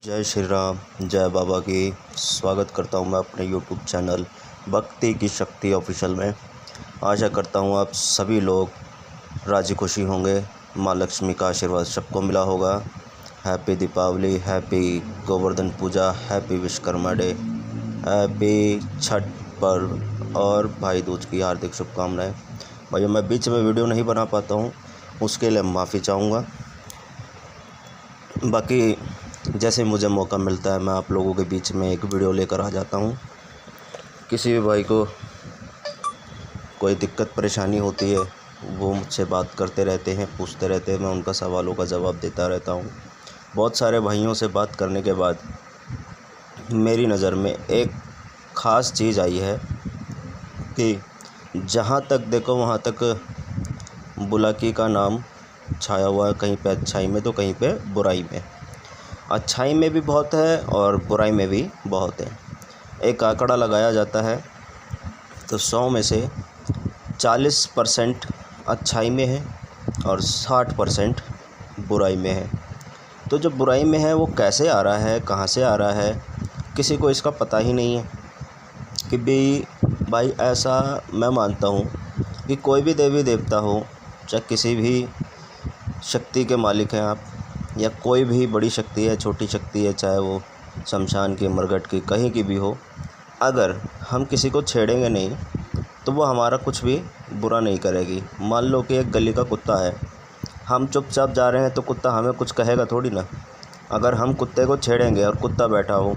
जय श्री राम, जय बाबा की। स्वागत करता हूं मैं अपने यूट्यूब चैनल भक्ति की शक्ति ऑफिशियल में। आशा करता हूं आप सभी लोग राजी खुशी होंगे। माँ लक्ष्मी का आशीर्वाद सबको मिला होगा। Happy Deepavali, happy Govardhan puja, happy Vishwakarma day, happy Chhath पर्व और भाई दूज की हार्दिक शुभकामनाएँ। भाई मैं बीच में वीडियो नहीं बना पाता हूँ, उसके लिए माफ़ी चाहूँगा। बाकी जैसे मुझे मौका मिलता है मैं आप लोगों के बीच में एक वीडियो लेकर आ जाता हूँ। किसी भी भाई को कोई दिक्कत परेशानी होती है वो मुझसे बात करते रहते हैं, पूछते रहते हैं, मैं उनका सवालों का जवाब देता रहता हूँ। बहुत सारे भाइयों से बात करने के बाद मेरी नज़र में एक ख़ास चीज़ आई है कि जहाँ तक देखो वहाँ तक बुलाकी का नाम छाया हुआ है, कहीं पे अच्छाई में तो कहीं पे बुराई में। अच्छाई में भी बहुत है और बुराई में भी बहुत है। एक आंकड़ा लगाया जाता है तो 100 में से 40% अच्छाई में है और 60% बुराई में है। तो जो बुराई में है वो कैसे आ रहा है, कहाँ से आ रहा है, किसी को इसका पता ही नहीं है। कि भाई ऐसा मैं मानता हूँ कि कोई भी देवी देवता हो, चाहे किसी भी शक्ति के मालिक हैं आप, या कोई भी बड़ी शक्ति है, छोटी शक्ति है, चाहे वो शमशान की, मरघट की, कहीं की भी हो, अगर हम किसी को छेड़ेंगे नहीं तो वो हमारा कुछ भी बुरा नहीं करेगी। मान लो कि एक गली का कुत्ता है, हम चुपचाप जा रहे हैं तो कुत्ता हमें कुछ कहेगा थोड़ी ना। अगर हम कुत्ते को छेड़ेंगे और कुत्ता बैठा हो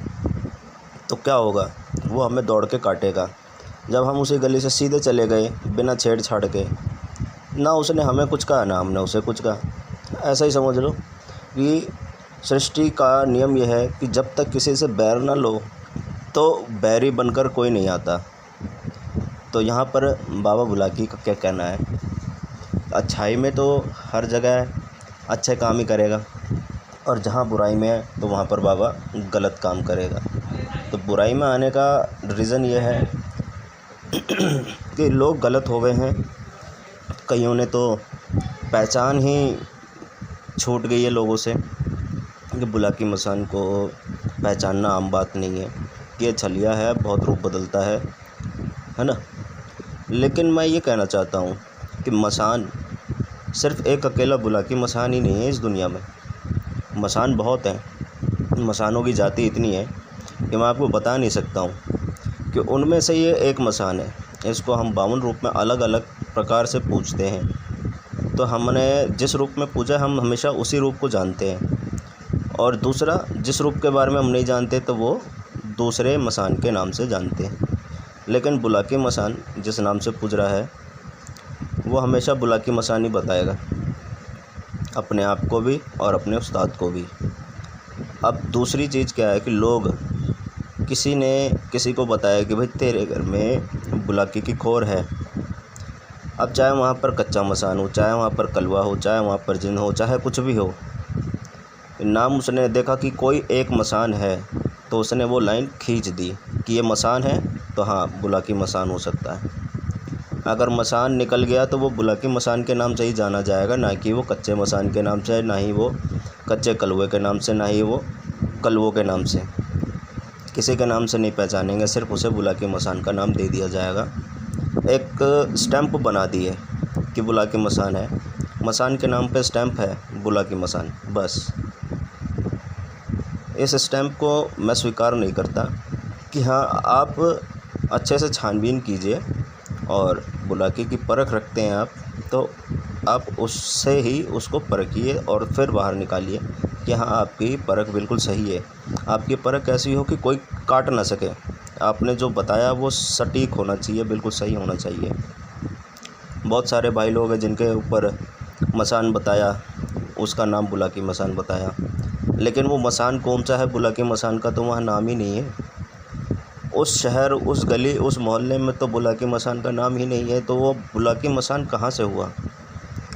तो क्या होगा, वो हमें दौड़ के काटेगा। जब हम उसी गली से सीधे चले गए बिना छेड़छाड़ के, ना उसने हमें कुछ कहा ना हमने उसे कुछ कहा। ऐसा ही समझ लो कि सृष्टि का नियम यह है कि जब तक किसी से बैर ना लो तो बैरी बनकर कोई नहीं आता। तो यहाँ पर बाबा बुलाकी का क्या कहना है, अच्छाई में तो हर जगह अच्छे काम ही करेगा और जहाँ बुराई में है तो वहाँ पर बाबा गलत काम करेगा। तो बुराई में आने का रीज़न ये है कि लोग गलत हो गए हैं। कईयों ने तो पहचान ही छूट गई है लोगों से कि बुलाकी मसान को पहचानना आम बात नहीं है, ये छलिया है, बहुत रूप बदलता है ना। लेकिन मैं ये कहना चाहता हूँ कि मसान सिर्फ़ एक अकेला बुलाकी मसान ही नहीं है इस दुनिया में। मसान बहुत हैं, मसानों की जाति इतनी है कि मैं आपको बता नहीं सकता हूँ कि उनमें से ये एक मसान है। इसको हम 52 रूप में अलग अलग प्रकार से पूजते हैं। तो हमने जिस रूप में पूजा हम हमेशा उसी रूप को जानते हैं, और दूसरा जिस रूप के बारे में हम नहीं जानते तो वो दूसरे मसान के नाम से जानते हैं। लेकिन बुलाकी मसान जिस नाम से पूज रहा है वो हमेशा बुलाकी मसान ही बताएगा, अपने आप को भी और अपने उस्ताद को भी। अब दूसरी चीज़ क्या है कि लोग, किसी ने किसी को बताया कि भाई तेरे घर में बुलाकी की खोर है। अब चाहे वहाँ पर कच्चा मसान हो, चाहे वहाँ पर कलवा हो, चाहे वहाँ पर जिन हो, चाहे कुछ भी हो, नाम उसने देखा कि कोई एक मसान है तो उसने वो लाइन खींच दी कि ये मसान है तो हाँ बुलाकी मसान हो सकता है। अगर मसान निकल गया तो वो बुलाकी मसान के नाम से ही जाना जाएगा, ना कि वो कच्चे मसान के नाम से, ना ही वो कच्चे कलवे के नाम से, ना ही वो कलवों के नाम से। किसी के नाम से नहीं पहचानेंगे, सिर्फ उसे बुलाकी मसान का नाम दे दिया जाएगा। एक स्टैंप बना दी है कि बुलाकी मसान है, मसान के नाम पे स्टैंप है बुलाकी मसान, बस। इस स्टैंप को मैं स्वीकार नहीं करता कि हाँ आप अच्छे से छानबीन कीजिए और बुलाकी की परख रखते हैं आप तो आप उससे ही उसको परखिए और फिर बाहर निकालिए कि हाँ आपकी परख बिल्कुल सही है। आपकी परख ऐसी हो कि कोई काट ना सके। आपने जो बताया वो सटीक होना चाहिए, बिल्कुल सही होना चाहिए। बहुत सारे भाई लोग हैं जिनके ऊपर मसान बताया, उसका नाम बुलाकी मसान बताया, लेकिन वो मसान कौन सा है बुलाकी मसान का तो वहाँ नाम ही नहीं है। उस शहर, उस गली, उस मोहल्ले में तो बुलाकी मसान का नाम ही नहीं है। तो वो बुलाकी मसान कहाँ से हुआ?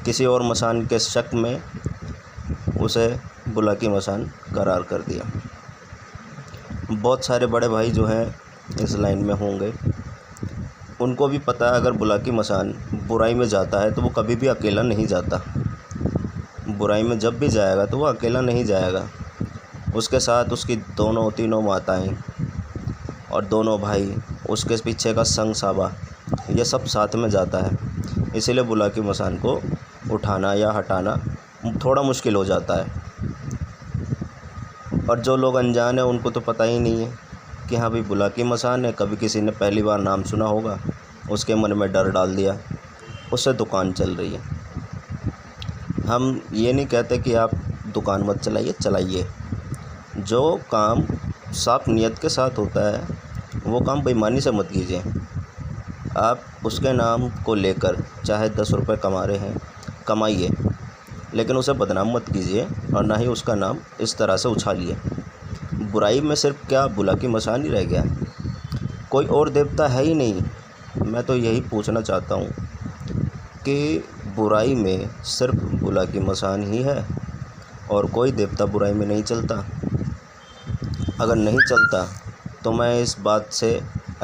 किसी और मसान के शक में उसे बुलाकी मसान करार कर दिया। बहुत सारे बड़े भाई जो हैं इस लाइन में होंगे, उनको भी पता है अगर बुलाकी मसान बुराई में जाता है तो वो कभी भी अकेला नहीं जाता। बुराई में जब भी जाएगा तो वो अकेला नहीं जाएगा, उसके साथ उसकी दोनों तीनों माताएं और दोनों भाई, उसके पीछे का संग साबा, ये सब साथ में जाता है। इसीलिए बुलाकी मसान को उठाना या हटाना थोड़ा मुश्किल हो जाता है। और जो लोग अनजान हैं उनको तो पता ही नहीं है कि हाँ भाई बुलाकी मसान है। कभी किसी ने पहली बार नाम सुना होगा, उसके मन में डर डाल दिया, उससे दुकान चल रही है। हम ये नहीं कहते कि आप दुकान मत चलाइए, चलाइए। जो काम साफ नियत के साथ होता है वो काम बेईमानी से मत कीजिए। आप उसके नाम को लेकर चाहे 10 रुपये कमा रहे हैं, कमाइए, लेकिन उसे बदनाम मत कीजिए और ना ही उसका नाम इस तरह से उछालिए। बुराई में सिर्फ क्या बुलाकी मसान ही रह गया है? कोई और देवता है ही नहीं। मैं तो यही पूछना चाहता हूँ कि बुराई में सिर्फ बुलाकी मसान ही है और कोई देवता बुराई में नहीं चलता। अगर नहीं चलता तो मैं इस बात से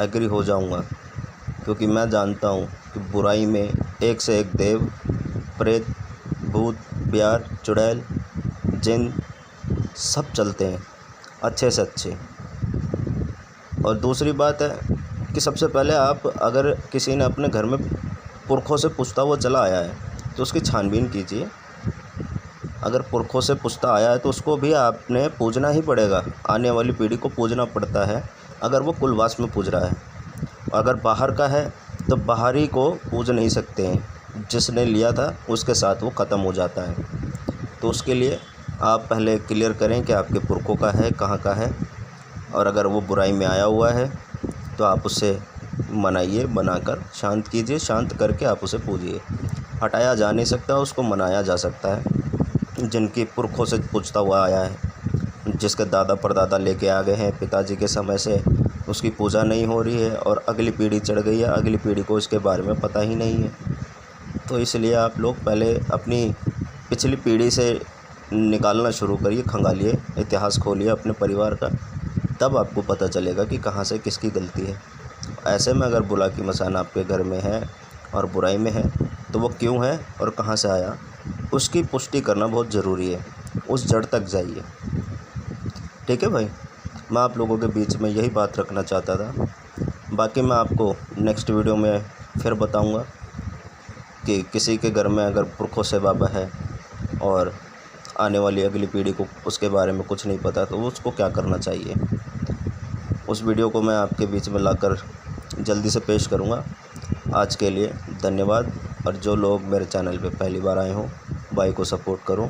एग्री हो जाऊंगा, क्योंकि मैं जानता हूं कि बुराई में एक से एक देव, प्रेत, भूत, बिहार, चुड़ैल, जिन सब चलते हैं, अच्छे से अच्छे। और दूसरी बात है कि सबसे पहले आप, अगर किसी ने अपने घर में पुरखों से पूछता हुआ चला आया है तो उसकी छानबीन कीजिए। अगर पुरखों से पूछता आया है तो उसको भी आपने पूजना ही पड़ेगा, आने वाली पीढ़ी को पूजना पड़ता है अगर वो कुलवास में पूज रहा है। अगर बाहर का है तो बाहरी को पूज नहीं सकते हैं, जिसने लिया था उसके साथ वो ख़त्म हो जाता है। तो उसके लिए आप पहले क्लियर करें कि आपके पुरखों का है, कहाँ का है, और अगर वो बुराई में आया हुआ है तो आप उससे मनाइए, बनाकर शांत कीजिए, शांत करके आप उसे पूजिए। हटाया जा नहीं सकता, उसको मनाया जा सकता है। जिनकी पुरखों से पूछता हुआ आया है, जिसके दादा परदादा लेके आ गए हैं पिताजी के समय से, उसकी पूजा नहीं हो रही है और अगली पीढ़ी चढ़ गई है, अगली पीढ़ी को इसके बारे में पता ही नहीं है। तो इसलिए आप लोग पहले अपनी पिछली पीढ़ी से निकालना शुरू करिए, खंगालिए, इतिहास खोलिए अपने परिवार का, तब आपको पता चलेगा कि कहाँ से किसकी गलती है। ऐसे में अगर बुलाकी मसान आपके घर में है और बुराई में है तो वो क्यों है और कहाँ से आया, उसकी पुष्टि करना बहुत ज़रूरी है। उस जड़ तक जाइए। ठीक है भाई, मैं आप लोगों के बीच में यही बात रखना चाहता था। बाकी मैं आपको नेक्स्ट वीडियो में फिर बताऊंगा कि किसी के घर में अगर पुरखों से बाबा है और आने वाली अगली पीढ़ी को उसके बारे में कुछ नहीं पता तो उसको क्या करना चाहिए। उस वीडियो को मैं आपके बीच में लाकर जल्दी से पेश करूंगा। आज के लिए धन्यवाद। और जो लोग मेरे चैनल पे पहली बार आए हों, भाई को सपोर्ट करो।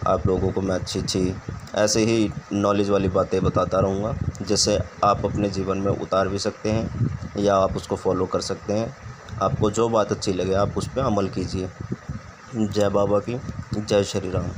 आप लोगों को मैं अच्छी ऐसे ही नॉलेज वाली बातें बताता रहूँगा, जिससे आप अपने जीवन में उतार भी सकते हैं या आप उसको फॉलो कर सकते हैं। आपको जो बात अच्छी लगे आप उस पर अमल कीजिए। जय बाबा की, जय श्री राम।